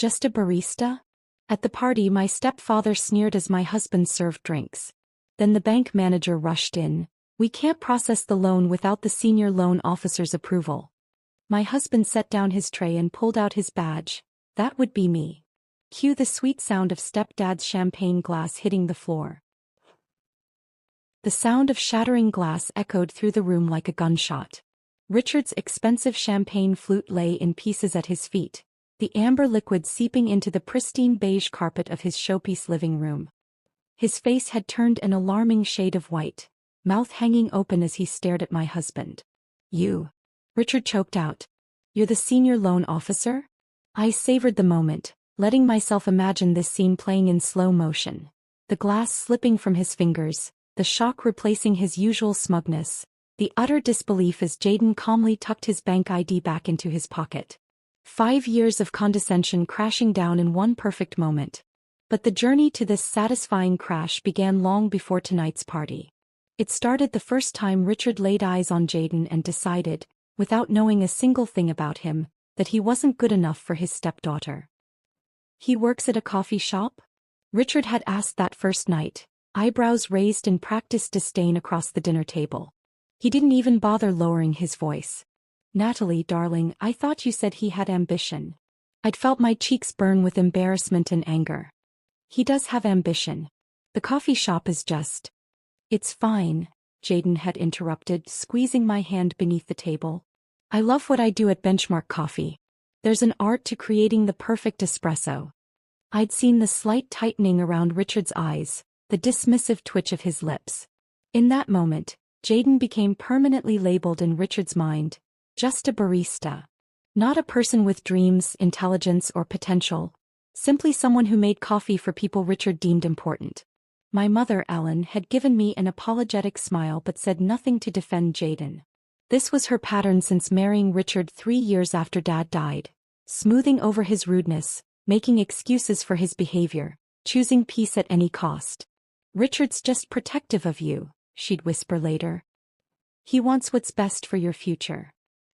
Just a barista? At the party my stepfather sneered as my husband served drinks. Then the bank manager rushed in. We can't process the loan without the senior loan officer's approval. My husband set down his tray and pulled out his badge. That would be me. Cue the sweet sound of stepdad's champagne glass hitting the floor. The sound of shattering glass echoed through the room like a gunshot. Richard's expensive champagne flute lay in pieces at his feet, the amber liquid seeping into the pristine beige carpet of his showpiece living room. His face had turned an alarming shade of white, mouth hanging open as he stared at my husband. You. Richard choked out. You're the senior loan officer? I savored the moment, letting myself imagine this scene playing in slow motion. The glass slipping from his fingers, the shock replacing his usual smugness, the utter disbelief as Jaden calmly tucked his bank ID back into his pocket. 5 years of condescension crashing down in one perfect moment. But the journey to this satisfying crash began long before tonight's party. It started the first time Richard laid eyes on Jaden and decided, without knowing a single thing about him, that he wasn't good enough for his stepdaughter. He works at a coffee shop? Richard had asked that first night, eyebrows raised in practiced disdain across the dinner table. He didn't even bother lowering his voice. Natalie, darling, I thought you said he had ambition. I'd felt my cheeks burn with embarrassment and anger. He does have ambition. The coffee shop is just... It's fine, Jaden had interrupted, squeezing my hand beneath the table. I love what I do at Benchmark Coffee. There's an art to creating the perfect espresso. I'd seen the slight tightening around Richard's eyes, the dismissive twitch of his lips. In that moment, Jaden became permanently labeled in Richard's mind, just a barista. Not a person with dreams, intelligence, or potential. Simply someone who made coffee for people Richard deemed important. My mother, Ellen, had given me an apologetic smile but said nothing to defend Jaden. This was her pattern since marrying Richard 3 years after Dad died. Smoothing over his rudeness, making excuses for his behavior, choosing peace at any cost. Richard's just protective of you, she'd whisper later. He wants what's best for your future.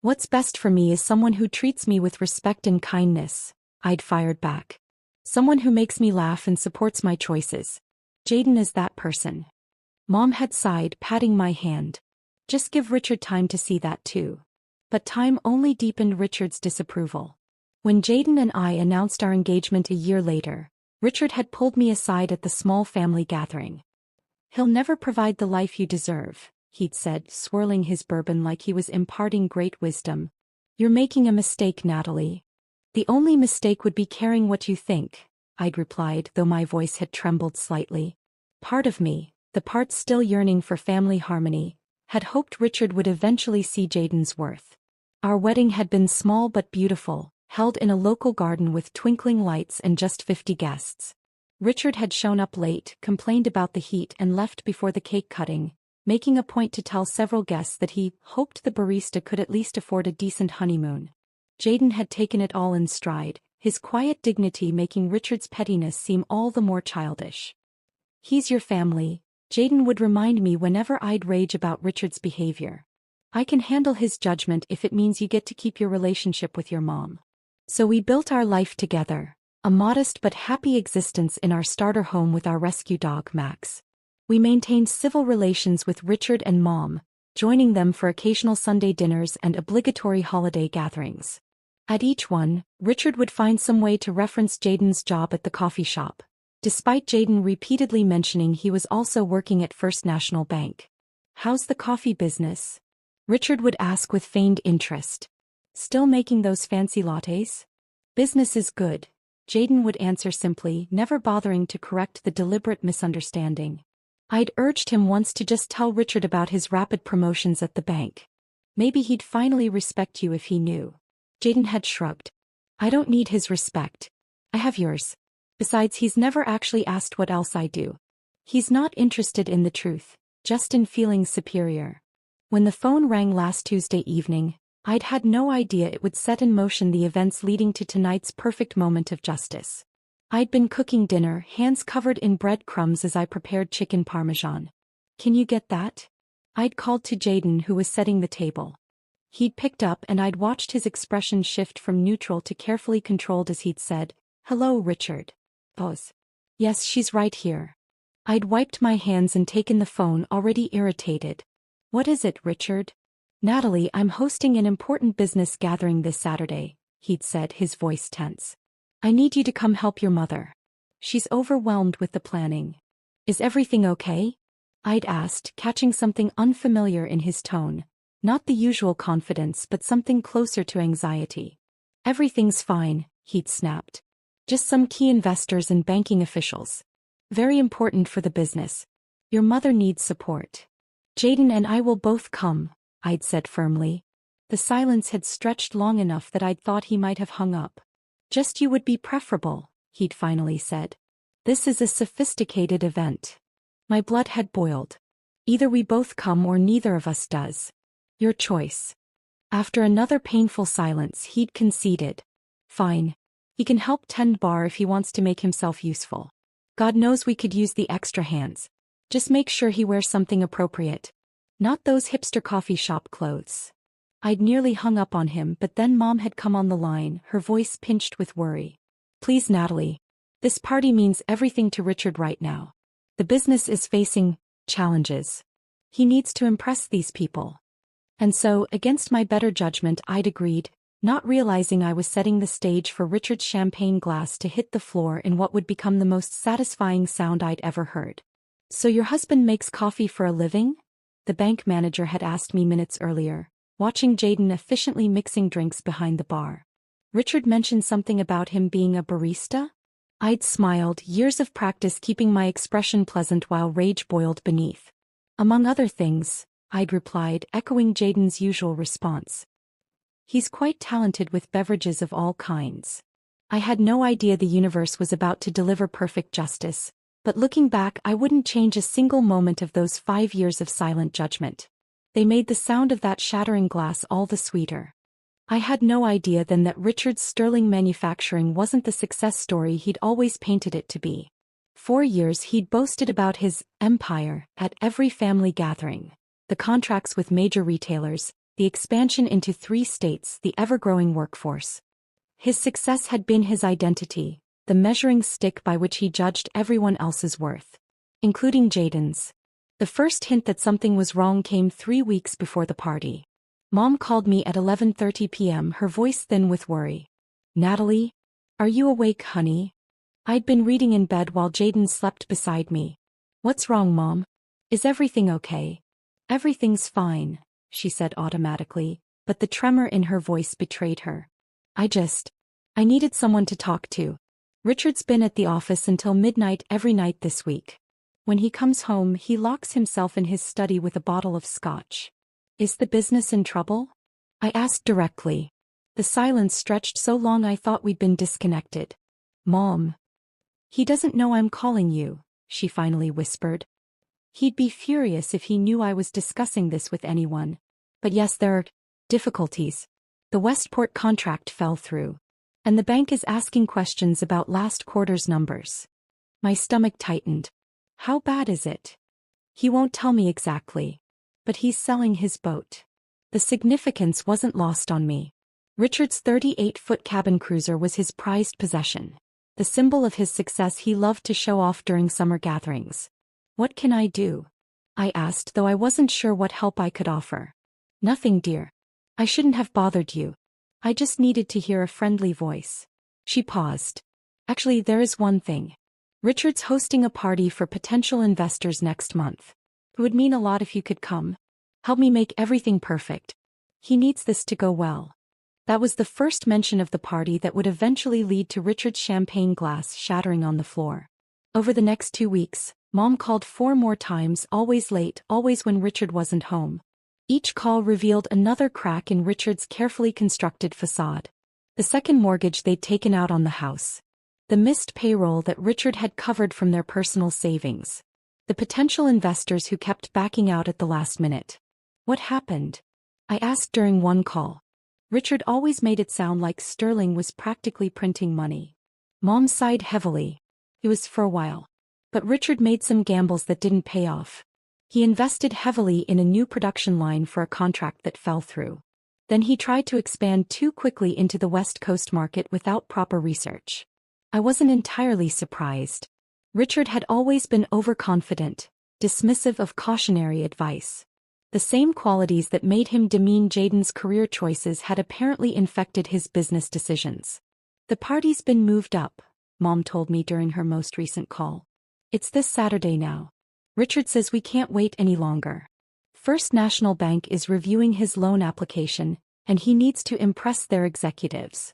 What's best for me is someone who treats me with respect and kindness, I'd fired back. Someone who makes me laugh and supports my choices. Jaden is that person. Mom had sighed, patting my hand. Just give Richard time to see that too. But time only deepened Richard's disapproval. When Jaden and I announced our engagement a year later, Richard had pulled me aside at the small family gathering. He'll never provide the life you deserve, he'd said, swirling his bourbon like he was imparting great wisdom. You're making a mistake, Natalie. The only mistake would be caring what you think, I'd replied, though my voice had trembled slightly. Part of me, the part still yearning for family harmony, had hoped Richard would eventually see Jaden's worth. Our wedding had been small but beautiful, held in a local garden with twinkling lights and just 50 guests. Richard had shown up late, complained about the heat and left before the cake cutting, making a point to tell several guests that he hoped the barista could at least afford a decent honeymoon. Jaden had taken it all in stride, his quiet dignity making Richard's pettiness seem all the more childish. He's your family, Jaden would remind me whenever I'd rage about Richard's behavior. I can handle his judgment if it means you get to keep your relationship with your mom. So we built our life together, a modest but happy existence in our starter home with our rescue dog Max. We maintained civil relations with Richard and Mom, joining them for occasional Sunday dinners and obligatory holiday gatherings. At each one, Richard would find some way to reference Jaden's job at the coffee shop, despite Jaden repeatedly mentioning he was also working at First National Bank. How's the coffee business? Richard would ask with feigned interest. Still making those fancy lattes? Business is good, Jaden would answer simply, never bothering to correct the deliberate misunderstanding. I'd urged him once to just tell Richard about his rapid promotions at the bank. Maybe he'd finally respect you if he knew. Jaden had shrugged. I don't need his respect. I have yours. Besides, he's never actually asked what else I do. He's not interested in the truth, just in feeling superior. When the phone rang last Tuesday evening, I'd had no idea it would set in motion the events leading to tonight's perfect moment of justice. I'd been cooking dinner, hands covered in breadcrumbs as I prepared chicken parmesan. Can you get that? I'd called to Jaden, who was setting the table. He'd picked up and I'd watched his expression shift from neutral to carefully controlled as he'd said, Hello, Richard. Pause. Yes, she's right here. I'd wiped my hands and taken the phone, already irritated. What is it, Richard? Natalie, I'm hosting an important business gathering this Saturday, he'd said, his voice tense. I need you to come help your mother. She's overwhelmed with the planning. Is everything okay? I'd asked, catching something unfamiliar in his tone. Not the usual confidence, but something closer to anxiety. Everything's fine, he'd snapped. Just some key investors and banking officials. Very important for the business. Your mother needs support. Jaden and I will both come, I'd said firmly. The silence had stretched long enough that I'd thought he might have hung up. Just you would be preferable, he'd finally said. This is a sophisticated event. My blood had boiled. Either we both come or neither of us does. Your choice. After another painful silence, he'd conceded. Fine. He can help tend bar if he wants to make himself useful. God knows we could use the extra hands. Just make sure he wears something appropriate. Not those hipster coffee shop clothes. I'd nearly hung up on him, but then Mom had come on the line, her voice pinched with worry. Please, Natalie. This party means everything to Richard right now. The business is facing challenges. He needs to impress these people. And so, against my better judgment, I'd agreed, not realizing I was setting the stage for Richard's champagne glass to hit the floor in what would become the most satisfying sound I'd ever heard. So your husband makes coffee for a living? The bank manager had asked me minutes earlier, watching Jaden efficiently mixing drinks behind the bar. Richard mentioned something about him being a barista? I'd smiled, years of practice keeping my expression pleasant while rage boiled beneath. Among other things, I'd replied, echoing Jaden's usual response. He's quite talented with beverages of all kinds. I had no idea the universe was about to deliver perfect justice, but looking back, I wouldn't change a single moment of those 5 years of silent judgment. They made the sound of that shattering glass all the sweeter. I had no idea then that Richard's sterling manufacturing wasn't the success story he'd always painted it to be. 4 years he'd boasted about his empire at every family gathering, the contracts with major retailers, the expansion into 3 states, the ever-growing workforce. His success had been his identity, the measuring stick by which he judged everyone else's worth, including Jaden's. The first hint that something was wrong came 3 weeks before the party. Mom called me at 11:30 p.m., her voice thin with worry. Natalie? Are you awake, honey? I'd been reading in bed while Jaden slept beside me. What's wrong, Mom? Is everything okay? Everything's fine, she said automatically, but the tremor in her voice betrayed her. I needed someone to talk to. Richard's been at the office until midnight every night this week. When he comes home, he locks himself in his study with a bottle of scotch. Is the business in trouble? I asked directly. The silence stretched so long I thought we'd been disconnected. Mom. He doesn't know I'm calling you, she finally whispered. He'd be furious if he knew I was discussing this with anyone. But yes, there are difficulties. The Westport contract fell through. And the bank is asking questions about last quarter's numbers. My stomach tightened. How bad is it? He won't tell me exactly. But he's selling his boat. The significance wasn't lost on me. Richard's 38-foot cabin cruiser was his prized possession. The symbol of his success he loved to show off during summer gatherings. What can I do? I asked, though I wasn't sure what help I could offer. Nothing, dear. I shouldn't have bothered you. I just needed to hear a friendly voice. She paused. Actually, there is one thing. Richard's hosting a party for potential investors next month. It would mean a lot if you could come. Help me make everything perfect. He needs this to go well. That was the first mention of the party that would eventually lead to Richard's champagne glass shattering on the floor. Over the next 2 weeks, Mom called 4 more times, always late, always when Richard wasn't home. Each call revealed another crack in Richard's carefully constructed facade. The second mortgage they'd taken out on the house. The missed payroll that Richard had covered from their personal savings. The potential investors who kept backing out at the last minute. What happened? I asked during one call. Richard always made it sound like Sterling was practically printing money. Mom sighed heavily. It was for a while. But Richard made some gambles that didn't pay off. He invested heavily in a new production line for a contract that fell through. Then he tried to expand too quickly into the West Coast market without proper research. I wasn't entirely surprised. Richard had always been overconfident, dismissive of cautionary advice. The same qualities that made him demean Jaden's career choices had apparently infected his business decisions. The party's been moved up, Mom told me during her most recent call. It's this Saturday now. Richard says we can't wait any longer. First National Bank is reviewing his loan application, and he needs to impress their executives.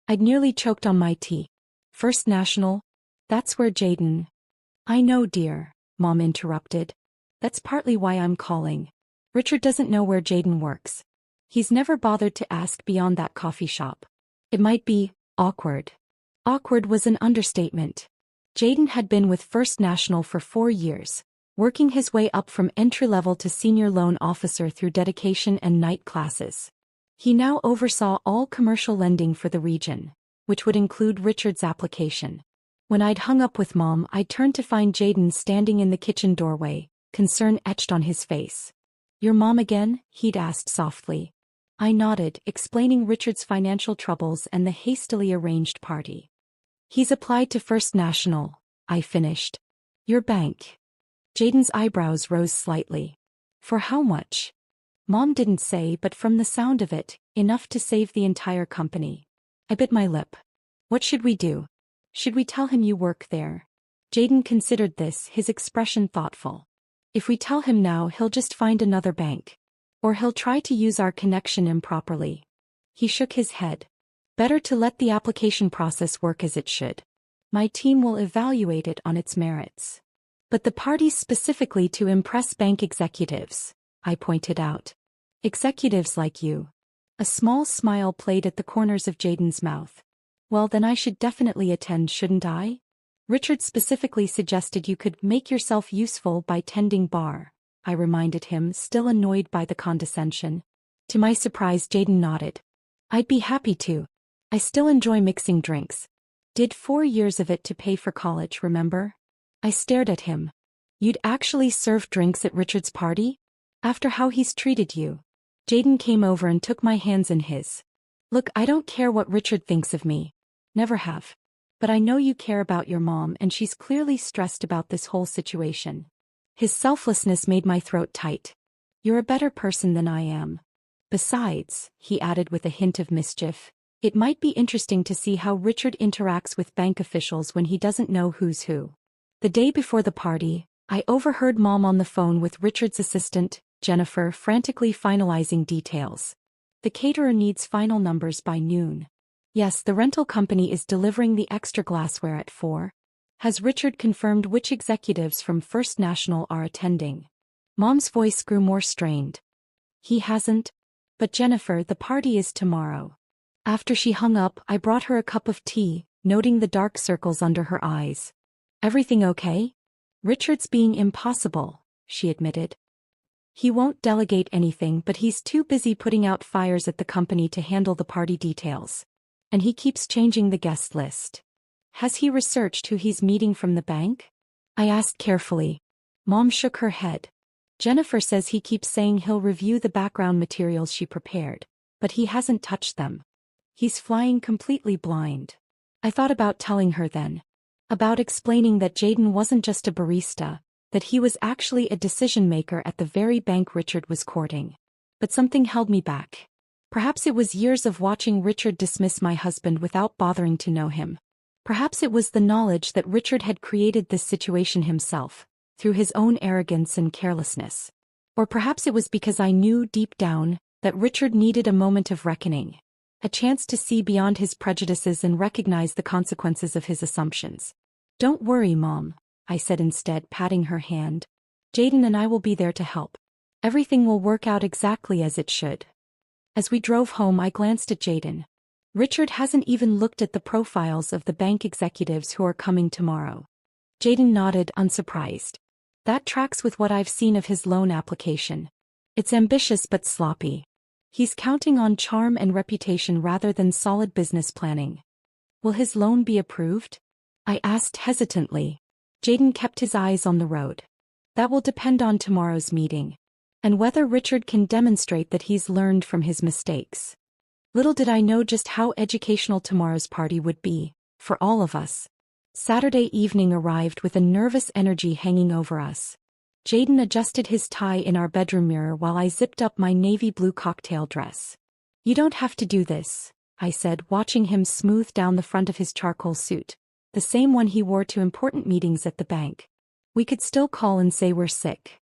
I'd nearly choked on my tea. First National? That's where Jaden... I know, dear, Mom interrupted. That's partly why I'm calling. Richard doesn't know where Jaden works. He's never bothered to ask beyond that coffee shop. It might be awkward. Awkward was an understatement. Jaden had been with First National for 4 years, working his way up from entry-level to senior loan officer through dedication and night classes. He now oversaw all commercial lending for the region, which would include Richard's application. When I'd hung up with Mom, I turned to find Jaden standing in the kitchen doorway, concern etched on his face. "Your mom again?" he'd asked softly. I nodded, explaining Richard's financial troubles and the hastily arranged party. "He's applied to First National," I finished. "Your bank." Jaden's eyebrows rose slightly. "For how much?" Mom didn't say, but from the sound of it, enough to save the entire company. I bit my lip. "What should we do? Should we tell him you work there?" Jaden considered this, his expression thoughtful. "If we tell him now, he'll just find another bank. Or he'll try to use our connection improperly." He shook his head. "Better to let the application process work as it should. My team will evaluate it on its merits." "But the party's specifically to impress bank executives," I pointed out. "Executives like you." A small smile played at the corners of Jaden's mouth. "Well, then I should definitely attend, shouldn't I? Richard specifically suggested you could make yourself useful by tending bar," I reminded him, still annoyed by the condescension. To my surprise, Jaden nodded. "I'd be happy to. I still enjoy mixing drinks. Did 4 years of it to pay for college, remember?" I stared at him. "You'd actually serve drinks at Richard's party? After how he's treated you?" Jaden came over and took my hands in his. "Look, I don't care what Richard thinks of me. Never have. But I know you care about your mom, and she's clearly stressed about this whole situation." His selflessness made my throat tight. "You're a better person than I am. Besides," he added with a hint of mischief, "it might be interesting to see how Richard interacts with bank officials when he doesn't know who's who." The day before the party, I overheard Mom on the phone with Richard's assistant, Jennifer, frantically finalizing details. "The caterer needs final numbers by noon. Yes, the rental company is delivering the extra glassware at 4. Has Richard confirmed which executives from First National are attending?" Mom's voice grew more strained. "He hasn't. But Jennifer, the party is tomorrow." After she hung up, I brought her a cup of tea, noting the dark circles under her eyes. "Everything okay?" "Richard's being impossible," she admitted. "He won't delegate anything, but he's too busy putting out fires at the company to handle the party details. And he keeps changing the guest list." "Has he researched who he's meeting from the bank?" I asked carefully. Mom shook her head. "Jennifer says he keeps saying he'll review the background materials she prepared, but he hasn't touched them. He's flying completely blind." I thought about telling her then. About explaining that Jaden wasn't just a barista, that he was actually a decision-maker at the very bank Richard was courting. But something held me back. Perhaps it was years of watching Richard dismiss my husband without bothering to know him. Perhaps it was the knowledge that Richard had created this situation himself, through his own arrogance and carelessness. Or perhaps it was because I knew deep down that Richard needed a moment of reckoning, a chance to see beyond his prejudices and recognize the consequences of his assumptions. "Don't worry, Mom," I said instead, patting her hand. "Jaden and I will be there to help. Everything will work out exactly as it should." As we drove home, I glanced at Jaden. Richard hasn't even looked at the profiles of the bank executives who are coming tomorrow. Jaden nodded, unsurprised. "That tracks with what I've seen of his loan application. It's ambitious but sloppy. He's counting on charm and reputation rather than solid business planning." "Will his loan be approved?" I asked hesitantly. Jaden kept his eyes on the road. "That will depend on tomorrow's meeting. And whether Richard can demonstrate that he's learned from his mistakes." Little did I know just how educational tomorrow's party would be. For all of us. Saturday evening arrived with a nervous energy hanging over us. Jaden adjusted his tie in our bedroom mirror while I zipped up my navy blue cocktail dress. "You don't have to do this," I said, watching him smooth down the front of his charcoal suit, the same one he wore to important meetings at the bank. "We could still call and say we're sick."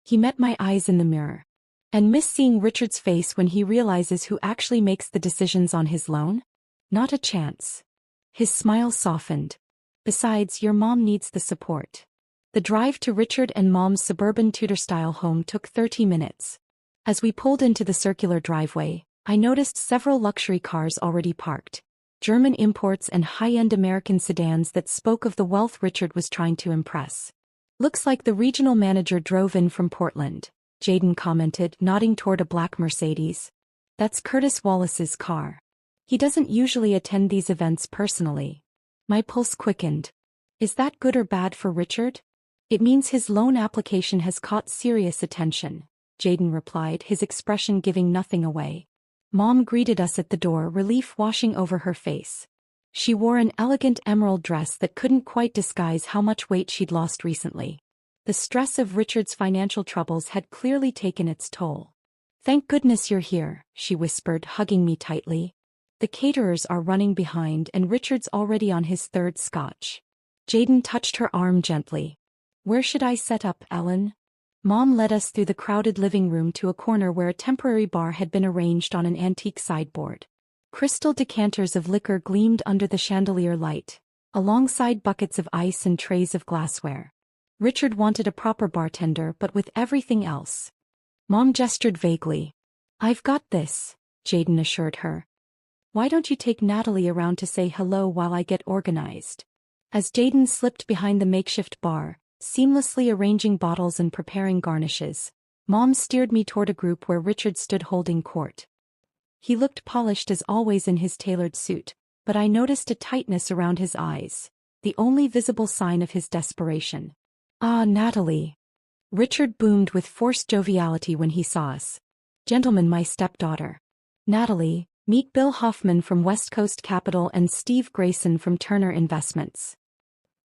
He met my eyes in the mirror. "And miss seeing Richard's face when he realizes who actually makes the decisions on his loan? Not a chance." His smile softened. "Besides, your mom needs the support." The drive to Richard and Mom's suburban Tudor-style home took 30 minutes. As we pulled into the circular driveway, I noticed several luxury cars already parked. German imports and high-end American sedans that spoke of the wealth Richard was trying to impress. "Looks like the regional manager drove in from Portland," Jaden commented, nodding toward a black Mercedes. "That's Curtis Wallace's car. He doesn't usually attend these events personally." My pulse quickened. Is that good or bad for Richard? "It means his loan application has caught serious attention," Jaden replied, his expression giving nothing away. Mom greeted us at the door, relief washing over her face. She wore an elegant emerald dress that couldn't quite disguise how much weight she'd lost recently. The stress of Richard's financial troubles had clearly taken its toll. "Thank goodness you're here," she whispered, hugging me tightly. "The caterers are running behind and Richard's already on his third scotch." Jaden touched her arm gently. "Where should I set up, Ellen?" Mom led us through the crowded living room to a corner where a temporary bar had been arranged on an antique sideboard. Crystal decanters of liquor gleamed under the chandelier light, alongside buckets of ice and trays of glassware. Richard wanted a proper bartender, but with everything else. Mom gestured vaguely. "I've got this," Jaden assured her. "Why don't you take Natalie around to say hello while I get organized?" As Jaden slipped behind the makeshift bar, seamlessly arranging bottles and preparing garnishes, Mom steered me toward a group where Richard stood holding court. He looked polished as always in his tailored suit, but I noticed a tightness around his eyes, the only visible sign of his desperation. "Ah, Natalie." Richard boomed with forced joviality when he saw us. "Gentlemen, my stepdaughter. Natalie, meet Bill Hoffman from West Coast Capital and Steve Grayson from Turner Investments."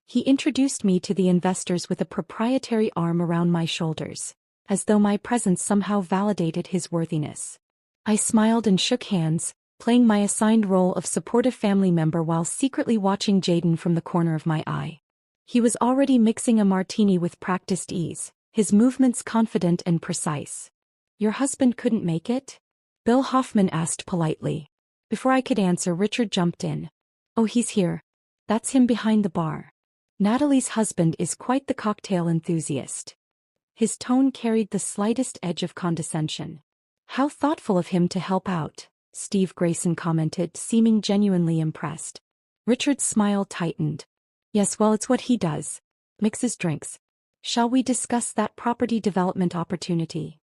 He introduced me to the investors with a proprietary arm around my shoulders, as though my presence somehow validated his worthiness. I smiled and shook hands, playing my assigned role of supportive family member while secretly watching Jaden from the corner of my eye. He was already mixing a martini with practiced ease, his movements confident and precise. "Your husband couldn't make it?" Bill Hoffman asked politely. Before I could answer, Richard jumped in. "Oh, he's here. That's him behind the bar. Natalie's husband is quite the cocktail enthusiast." His tone carried the slightest edge of condescension. "How thoughtful of him to help out," Steve Grayson commented, seeming genuinely impressed. Richard's smile tightened. "Yes, well, it's what he does. Mixes drinks. Shall we discuss that property development opportunity?"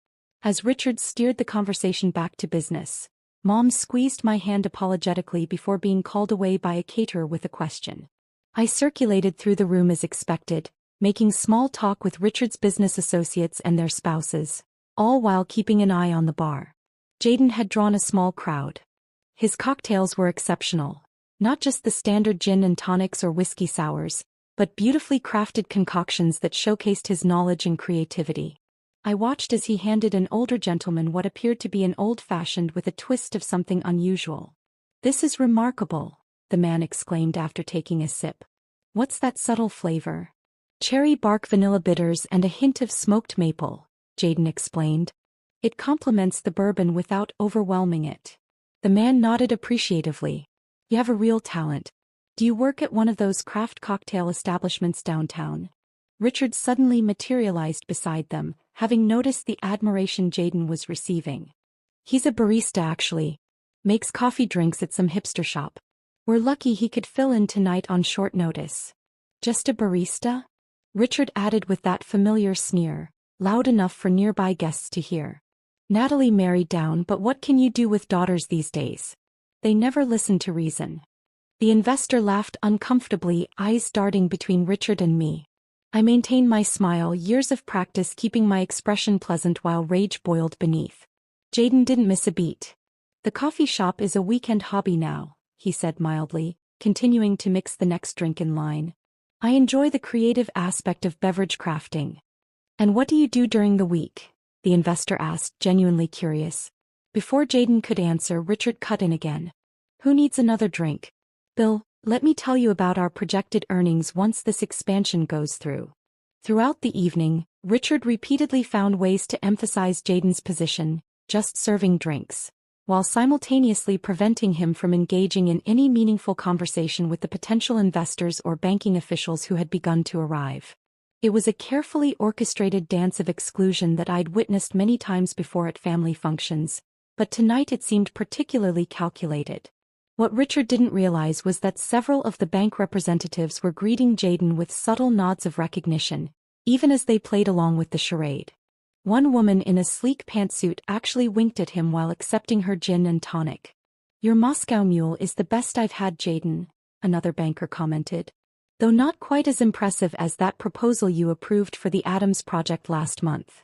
As Richard steered the conversation back to business, Mom squeezed my hand apologetically before being called away by a caterer with a question. I circulated through the room as expected, making small talk with Richard's business associates and their spouses, all while keeping an eye on the bar. Jaden had drawn a small crowd. His cocktails were exceptional, not just the standard gin and tonics or whiskey sours, but beautifully crafted concoctions that showcased his knowledge and creativity. I watched as he handed an older gentleman what appeared to be an old-fashioned with a twist of something unusual. "This is remarkable," the man exclaimed after taking a sip. "What's that subtle flavor?" "Cherry bark, vanilla bitters and a hint of smoked maple," Jaden explained. "It complements the bourbon without overwhelming it." The man nodded appreciatively. "You have a real talent. Do you work at one of those craft cocktail establishments downtown?" Richard suddenly materialized beside them, having noticed the admiration Jaden was receiving. "He's a barista actually. Makes coffee drinks at some hipster shop. We're lucky he could fill in tonight on short notice." "Just a barista?" Richard added with that familiar sneer, loud enough for nearby guests to hear. "Natalie married down, but what can you do with daughters these days? They never listen to reason." The investor laughed uncomfortably, eyes darting between Richard and me. I maintained my smile, years of practice keeping my expression pleasant while rage boiled beneath. Jaden didn't miss a beat. "The coffee shop is a weekend hobby now," he said mildly, continuing to mix the next drink in line. I enjoy the creative aspect of beverage crafting. And what do you do during the week? The investor asked, genuinely curious. Before Jayden could answer, Richard cut in again. Who needs another drink? Bill, let me tell you about our projected earnings once this expansion goes through. Throughout the evening, Richard repeatedly found ways to emphasize Jayden's position, just serving drinks, while simultaneously preventing him from engaging in any meaningful conversation with the potential investors or banking officials who had begun to arrive. It was a carefully orchestrated dance of exclusion that I'd witnessed many times before at family functions, but tonight it seemed particularly calculated. What Richard didn't realize was that several of the bank representatives were greeting Jayden with subtle nods of recognition, even as they played along with the charade. One woman in a sleek pantsuit actually winked at him while accepting her gin and tonic. Your Moscow Mule is the best I've had, Jayden, another banker commented. Though not quite as impressive as that proposal you approved for the Adams project last month.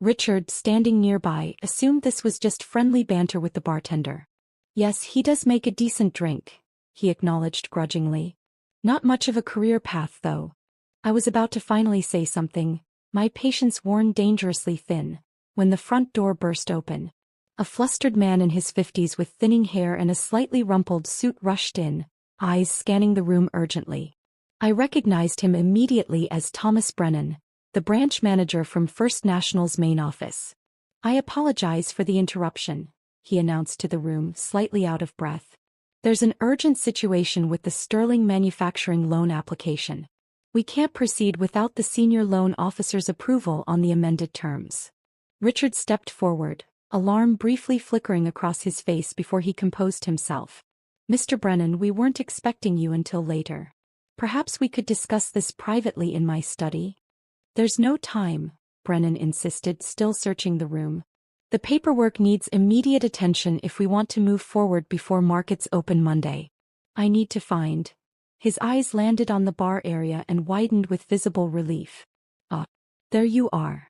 Richard, standing nearby, assumed this was just friendly banter with the bartender. Yes, he does make a decent drink, he acknowledged grudgingly. Not much of a career path, though. I was about to finally say something, my patience worn dangerously thin, when the front door burst open. A flustered man in his 50s with thinning hair and a slightly rumpled suit rushed in, eyes scanning the room urgently. I recognized him immediately as Thomas Brennan, the branch manager from First National's main office. I apologize for the interruption, he announced to the room, slightly out of breath. There's an urgent situation with the Sterling Manufacturing loan application. We can't proceed without the senior loan officer's approval on the amended terms. Richard stepped forward, alarm briefly flickering across his face before he composed himself. Mr. Brennan, we weren't expecting you until later. Perhaps we could discuss this privately in my study? There's no time, Brennan insisted, still searching the room. The paperwork needs immediate attention if we want to move forward before markets open Monday. I need to find. His eyes landed on the bar area and widened with visible relief. Ah, there you are.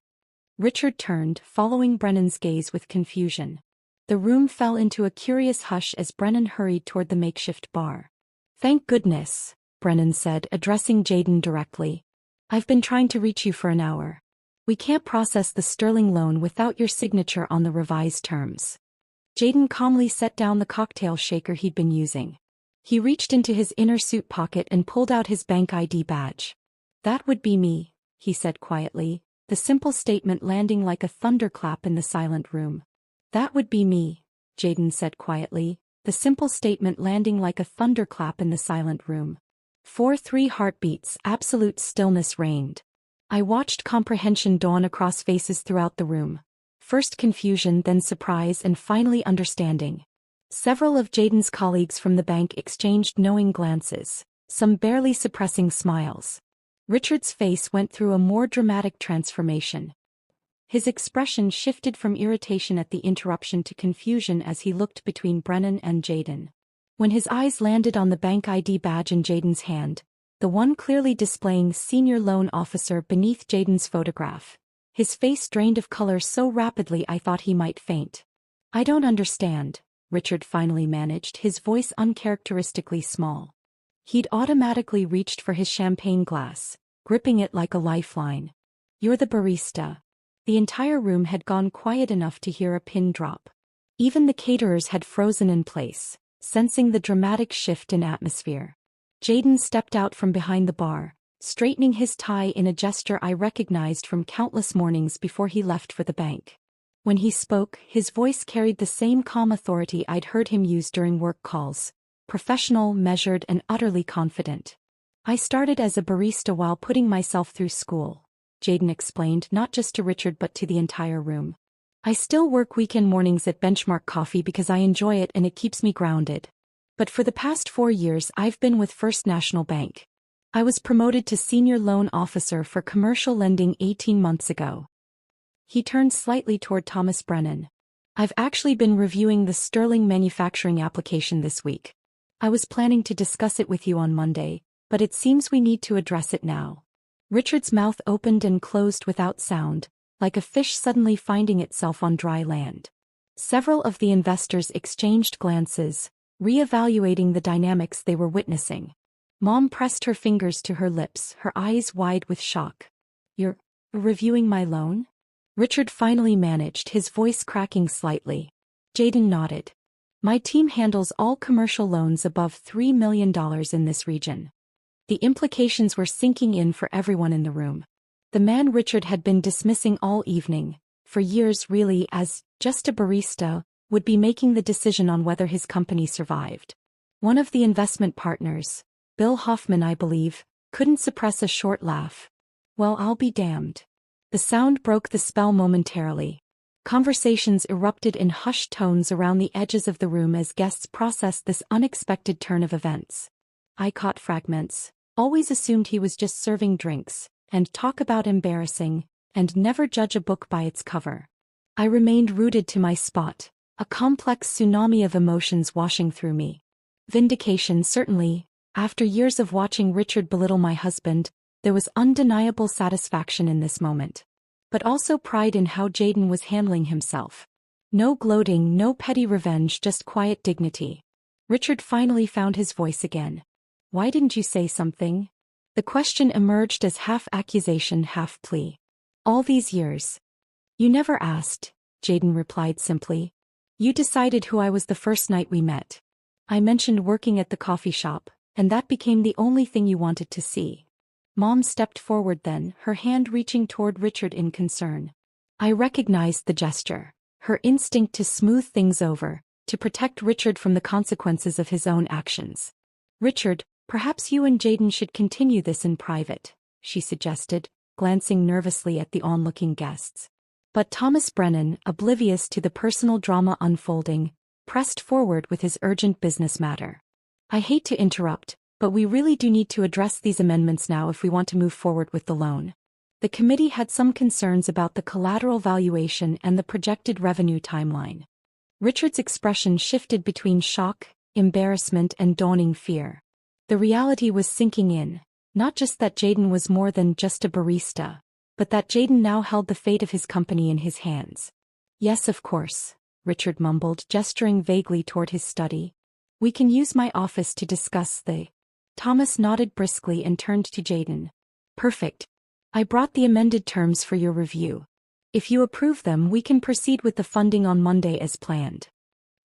Richard turned, following Brennan's gaze with confusion. The room fell into a curious hush as Brennan hurried toward the makeshift bar. Thank goodness, Brennan said, addressing Jayden directly. I've been trying to reach you for an hour. We can't process the Sterling loan without your signature on the revised terms. Jayden calmly set down the cocktail shaker he'd been using. He reached into his inner suit pocket and pulled out his bank ID badge. That would be me, he said quietly, the simple statement landing like a thunderclap in the silent room. That would be me, Jayden said quietly, the simple statement landing like a thunderclap in the silent room. 4-3 heartbeats, absolute stillness reigned. I watched comprehension dawn across faces throughout the room. First confusion, then surprise, and finally understanding. Several of Jayden's colleagues from the bank exchanged knowing glances, some barely suppressing smiles. Richard's face went through a more dramatic transformation. His expression shifted from irritation at the interruption to confusion as he looked between Brennan and Jayden. When his eyes landed on the bank ID badge in Jayden's hand, the one clearly displaying senior loan officer beneath Jayden's photograph, his face drained of color so rapidly I thought he might faint. I don't understand, Richard finally managed, his voice uncharacteristically small. He'd automatically reached for his champagne glass, gripping it like a lifeline. You're the barista. The entire room had gone quiet enough to hear a pin drop. Even the caterers had frozen in place, sensing the dramatic shift in atmosphere. Jayden stepped out from behind the bar, straightening his tie in a gesture I recognized from countless mornings before he left for the bank. When he spoke, his voice carried the same calm authority I'd heard him use during work calls, professional, measured, and utterly confident. I started as a barista while putting myself through school, Jayden explained, not just to Richard but to the entire room. I still work weekend mornings at Benchmark Coffee because I enjoy it and it keeps me grounded. But for the past 4 years I've been with First National Bank. I was promoted to Senior Loan Officer for Commercial Lending 18 months ago. He turned slightly toward Thomas Brennan. I've actually been reviewing the Sterling Manufacturing application this week. I was planning to discuss it with you on Monday, but it seems we need to address it now. Richard's mouth opened and closed without sound, like a fish suddenly finding itself on dry land. Several of the investors exchanged glances, reevaluating the dynamics they were witnessing. Mom pressed her fingers to her lips, her eyes wide with shock. "You're reviewing my loan?" Richard finally managed, his voice cracking slightly. Jaden nodded. "My team handles all commercial loans above $3 million in this region." The implications were sinking in for everyone in the room. The man Richard had been dismissing all evening, for years really as just a barista, would be making the decision on whether his company survived. One of the investment partners, Bill Hoffman I believe, couldn't suppress a short laugh. "Well, I'll be damned." The sound broke the spell momentarily. Conversations erupted in hushed tones around the edges of the room as guests processed this unexpected turn of events. I caught fragments. "Always assumed he was just serving drinks, and talk about embarrassing, and never judge a book by its cover." I remained rooted to my spot, a complex tsunami of emotions washing through me. Vindication certainly. After years of watching Richard belittle my husband, there was undeniable satisfaction in this moment. But also pride in how Jaden was handling himself. No gloating, no petty revenge, just quiet dignity. Richard finally found his voice again. "Why didn't you say something?" The question emerged as half accusation, half plea. "All these years." "You never asked," Jaden replied simply. "You decided who I was the first night we met. I mentioned working at the coffee shop, and that became the only thing you wanted to see." Mom stepped forward then, her hand reaching toward Richard in concern. I recognized the gesture, her instinct to smooth things over, to protect Richard from the consequences of his own actions. "Richard, perhaps you and Jaden should continue this in private," she suggested, glancing nervously at the onlooking guests. But Thomas Brennan, oblivious to the personal drama unfolding, pressed forward with his urgent business matter. "I hate to interrupt, but we really do need to address these amendments now if we want to move forward with the loan." The committee had some concerns about the collateral valuation and the projected revenue timeline. Richard's expression shifted between shock, embarrassment, and dawning fear. The reality was sinking in, not just that Jaden was more than just a barista, but that Jaden now held the fate of his company in his hands. "Yes, of course," Richard mumbled, gesturing vaguely toward his study. "We can use my office to discuss the—" Thomas nodded briskly and turned to Jaden. "Perfect. I brought the amended terms for your review. If you approve them, we can proceed with the funding on Monday as planned."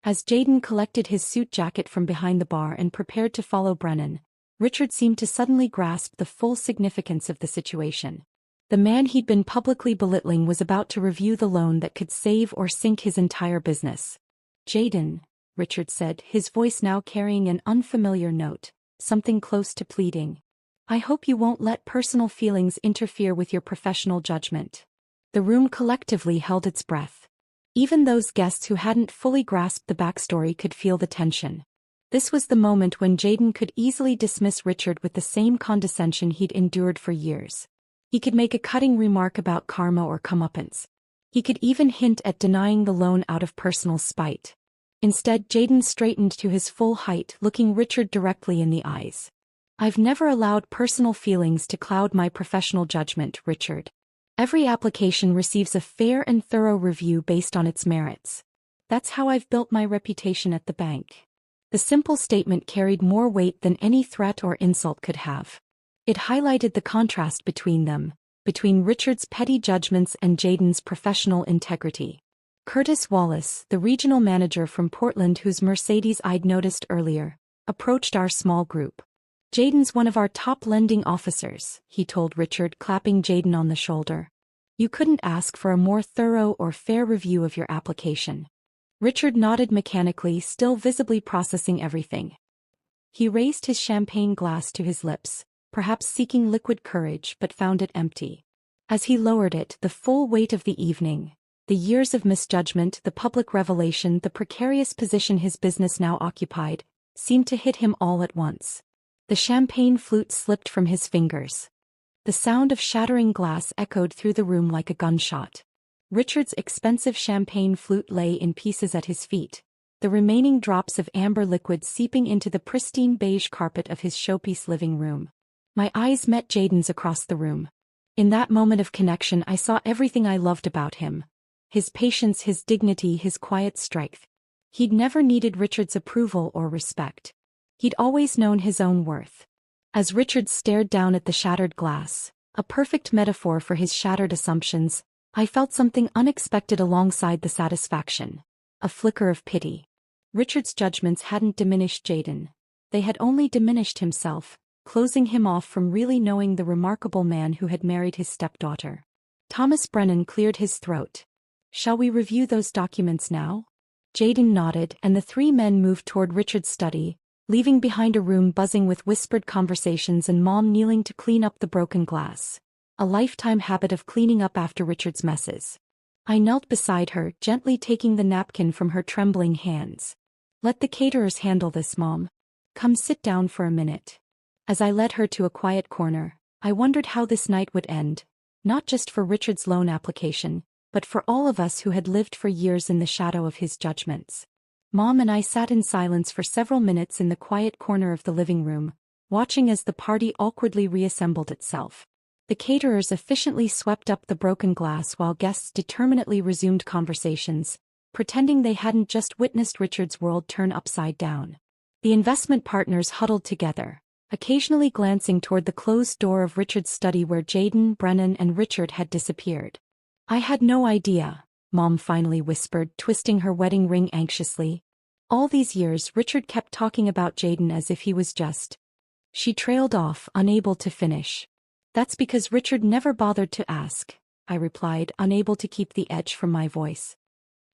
As Jaden collected his suit jacket from behind the bar and prepared to follow Brennan, Richard seemed to suddenly grasp the full significance of the situation. The man he'd been publicly belittling was about to review the loan that could save or sink his entire business. "Jaden," Richard said, his voice now carrying an unfamiliar note, something close to pleading. "I hope you won't let personal feelings interfere with your professional judgment." The room collectively held its breath. Even those guests who hadn't fully grasped the backstory could feel the tension. This was the moment when Jaden could easily dismiss Richard with the same condescension he'd endured for years. He could make a cutting remark about karma or comeuppance. He could even hint at denying the loan out of personal spite. Instead, Jaden straightened to his full height, looking Richard directly in the eyes. "I've never allowed personal feelings to cloud my professional judgment, Richard. Every application receives a fair and thorough review based on its merits. That's how I've built my reputation at the bank." The simple statement carried more weight than any threat or insult could have. It highlighted the contrast between them, between Richard's petty judgments and Jaden's professional integrity. Curtis Wallace, the regional manager from Portland whose Mercedes I'd noticed earlier, approached our small group. "Jaden's one of our top lending officers," he told Richard, clapping Jaden on the shoulder. "You couldn't ask for a more thorough or fair review of your application." Richard nodded mechanically, still visibly processing everything. He raised his champagne glass to his lips, perhaps seeking liquid courage, but found it empty. As he lowered it, the full weight of the evening, the years of misjudgment, the public revelation, the precarious position his business now occupied, seemed to hit him all at once. The champagne flute slipped from his fingers. The sound of shattering glass echoed through the room like a gunshot. Richard's expensive champagne flute lay in pieces at his feet, the remaining drops of amber liquid seeping into the pristine beige carpet of his showpiece living room. My eyes met Jaden's across the room. In that moment of connection, I saw everything I loved about him. His patience, his dignity, his quiet strength. He'd never needed Richard's approval or respect. He'd always known his own worth. As Richard stared down at the shattered glass, a perfect metaphor for his shattered assumptions, I felt something unexpected alongside the satisfaction. A flicker of pity. Richard's judgments hadn't diminished Jayden. They had only diminished himself, closing him off from really knowing the remarkable man who had married his stepdaughter. Thomas Brennan cleared his throat. "Shall we review those documents now?" Jayden nodded, and the three men moved toward Richard's study, leaving behind a room buzzing with whispered conversations and Mom kneeling to clean up the broken glass. A lifetime habit of cleaning up after Richard's messes. I knelt beside her, gently taking the napkin from her trembling hands. "Let the caterers handle this, Mom. Come sit down for a minute." As I led her to a quiet corner, I wondered how this night would end, not just for Richard's loan application, but for all of us who had lived for years in the shadow of his judgments. Mom and I sat in silence for several minutes in the quiet corner of the living room, watching as the party awkwardly reassembled itself. The caterers efficiently swept up the broken glass while guests determinedly resumed conversations, pretending they hadn't just witnessed Richard's world turn upside down. The investment partners huddled together, occasionally glancing toward the closed door of Richard's study where Jayden, Brennan, and Richard had disappeared. "I had no idea," Mom finally whispered, twisting her wedding ring anxiously. "All these years Richard kept talking about Jayden as if he was just..." She trailed off, unable to finish. "That's because Richard never bothered to ask," I replied, unable to keep the edge from my voice.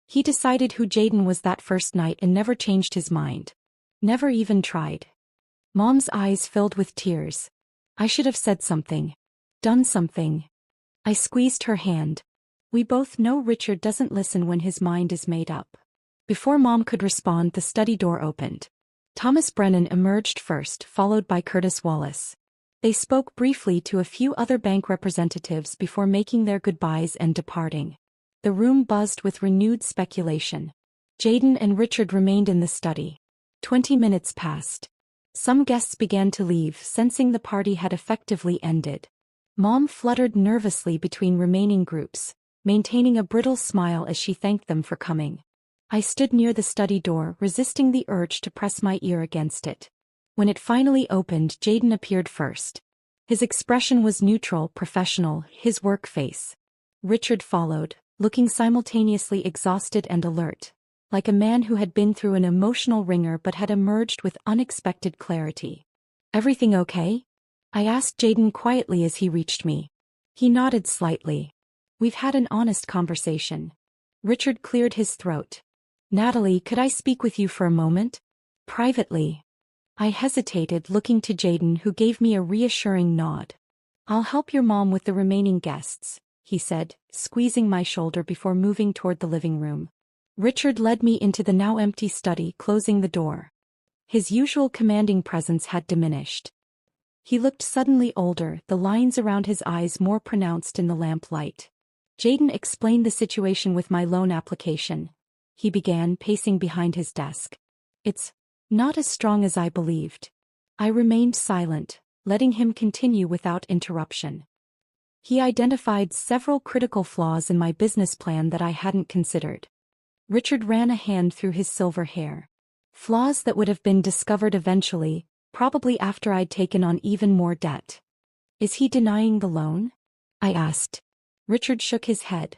"He decided who Jayden was that first night and never changed his mind. Never even tried." Mom's eyes filled with tears. I should have said something. Done something. I squeezed her hand. "We both know Richard doesn't listen when his mind is made up." Before Mom could respond, the study door opened. Thomas Brennan emerged first, followed by Curtis Wallace. They spoke briefly to a few other bank representatives before making their goodbyes and departing. The room buzzed with renewed speculation. Jayden and Richard remained in the study. 20 minutes passed. Some guests began to leave, sensing the party had effectively ended. Mom fluttered nervously between remaining groups, maintaining a brittle smile as she thanked them for coming. I stood near the study door, resisting the urge to press my ear against it. When it finally opened, Jayden appeared first. His expression was neutral, professional, his work face. Richard followed, looking simultaneously exhausted and alert, like a man who had been through an emotional ringer but had emerged with unexpected clarity. "Everything okay?" I asked Jayden quietly as he reached me. He nodded slightly. "We've had an honest conversation." Richard cleared his throat. "Natalie, could I speak with you for a moment? Privately." I hesitated, looking to Jayden, who gave me a reassuring nod. "I'll help your mom with the remaining guests," he said, squeezing my shoulder before moving toward the living room. Richard led me into the now empty study, closing the door. His usual commanding presence had diminished. He looked suddenly older, the lines around his eyes more pronounced in the lamplight. "Jayden explained the situation with my loan application," he began, pacing behind his desk. "It's not as strong as I believed." I remained silent, letting him continue without interruption. "He identified several critical flaws in my business plan that I hadn't considered." Richard ran a hand through his silver hair. "Flaws that would have been discovered eventually, probably after I'd taken on even more debt." "Is he denying the loan?" I asked. Richard shook his head.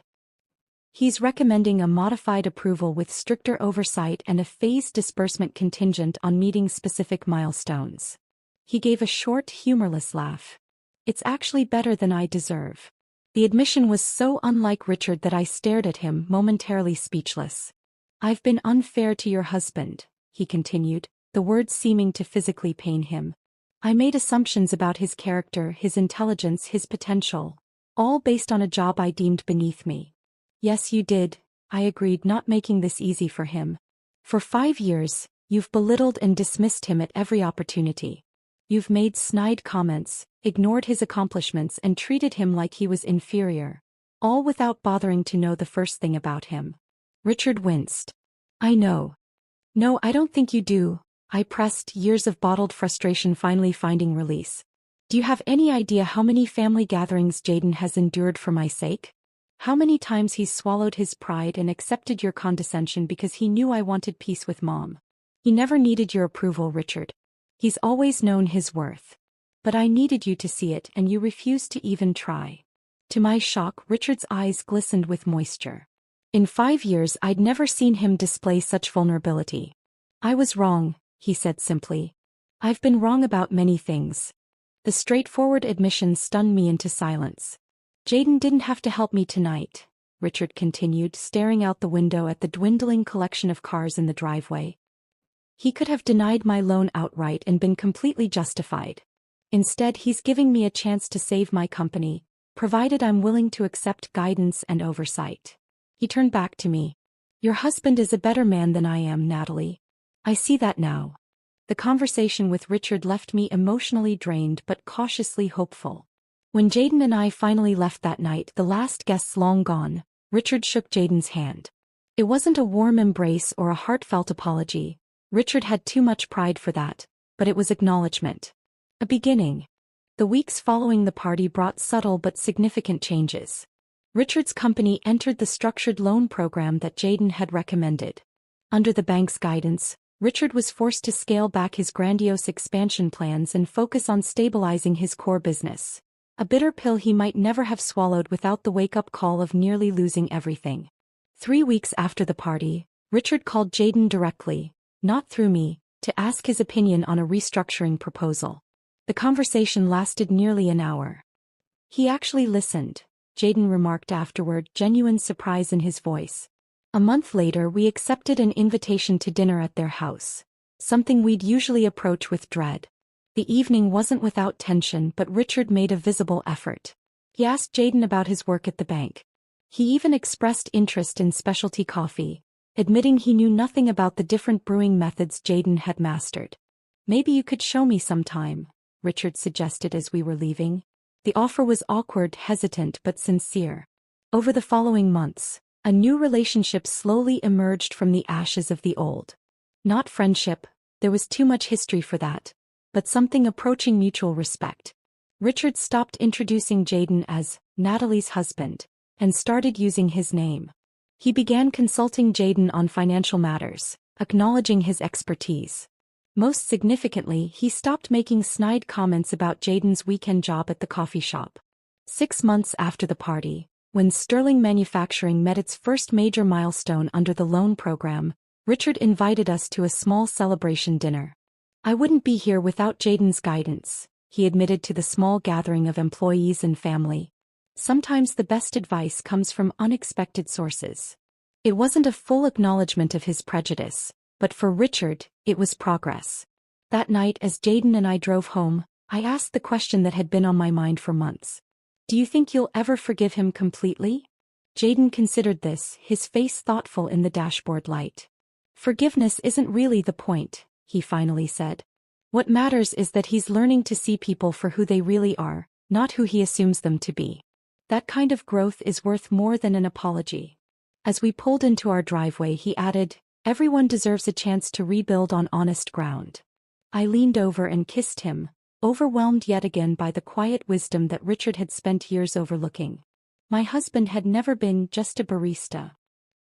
"He's recommending a modified approval with stricter oversight and a phased disbursement contingent on meeting specific milestones." He gave a short, humorless laugh. "It's actually better than I deserve." The admission was so unlike Richard that I stared at him, momentarily speechless. "I've been unfair to your husband," he continued, the words seeming to physically pain him. "I made assumptions about his character, his intelligence, his potential, all based on a job I deemed beneath me." "Yes, you did," I agreed, not making this easy for him. "For 5 years, you've belittled and dismissed him at every opportunity. You've made snide comments, ignored his accomplishments, and treated him like he was inferior, all without bothering to know the first thing about him." Richard winced. "I know." "No, I don't think you do," I pressed, years of bottled frustration finally finding release. "Do you have any idea how many family gatherings Jayden has endured for my sake? How many times he's swallowed his pride and accepted your condescension because he knew I wanted peace with Mom. He never needed your approval, Richard. He's always known his worth. But I needed you to see it and you refused to even try. To my shock, Richard's eyes glistened with moisture. In 5 years I'd never seen him display such vulnerability. I was wrong, he said simply. I've been wrong about many things. The straightforward admission stunned me into silence. Jaden didn't have to help me tonight, Richard continued, staring out the window at the dwindling collection of cars in the driveway. He could have denied my loan outright and been completely justified. Instead, he's giving me a chance to save my company, provided I'm willing to accept guidance and oversight. He turned back to me. Your husband is a better man than I am, Natalie. I see that now. The conversation with Richard left me emotionally drained but cautiously hopeful. When Jaden and I finally left that night, the last guests long gone, Richard shook Jaden's hand. It wasn't a warm embrace or a heartfelt apology. Richard had too much pride for that, but it was acknowledgement. A beginning. The weeks following the party brought subtle but significant changes. Richard's company entered the structured loan program that Jaden had recommended. Under the bank's guidance, Richard was forced to scale back his grandiose expansion plans and focus on stabilizing his core business. A bitter pill he might never have swallowed without the wake-up call of nearly losing everything. 3 weeks after the party, Richard called Jaden directly, not through me, to ask his opinion on a restructuring proposal. The conversation lasted nearly an hour. He actually listened, Jaden remarked afterward, genuine surprise in his voice. A month later we accepted an invitation to dinner at their house, something we'd usually approach with dread. The evening wasn't without tension, but Richard made a visible effort. He asked Jaden about his work at the bank. He even expressed interest in specialty coffee, admitting he knew nothing about the different brewing methods Jaden had mastered. Maybe you could show me sometime, Richard suggested as we were leaving. The offer was awkward, hesitant, but sincere. Over the following months, a new relationship slowly emerged from the ashes of the old. Not friendship, there was too much history for that, but something approaching mutual respect. Richard stopped introducing Jaden as Natalie's husband, and started using his name. He began consulting Jaden on financial matters, acknowledging his expertise. Most significantly, he stopped making snide comments about Jaden's weekend job at the coffee shop. 6 months after the party, when Sterling Manufacturing met its first major milestone under the loan program, Richard invited us to a small celebration dinner. I wouldn't be here without Jaden's guidance, he admitted to the small gathering of employees and family. Sometimes the best advice comes from unexpected sources. It wasn't a full acknowledgement of his prejudice, but for Richard, it was progress. That night as Jaden and I drove home, I asked the question that had been on my mind for months. Do you think you'll ever forgive him completely? Jaden considered this, his face thoughtful in the dashboard light. Forgiveness isn't really the point, he finally said. What matters is that he's learning to see people for who they really are, not who he assumes them to be. That kind of growth is worth more than an apology. As we pulled into our driveway, he added, everyone deserves a chance to rebuild on honest ground. I leaned over and kissed him, overwhelmed yet again by the quiet wisdom that Richard had spent years overlooking. My husband had never been just a barista.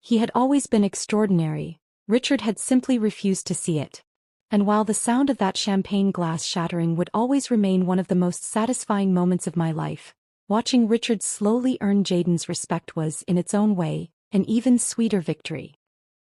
He had always been extraordinary. Richard had simply refused to see it. And while the sound of that champagne glass shattering would always remain one of the most satisfying moments of my life, watching Richard slowly earn Jaden's respect was, in its own way, an even sweeter victory.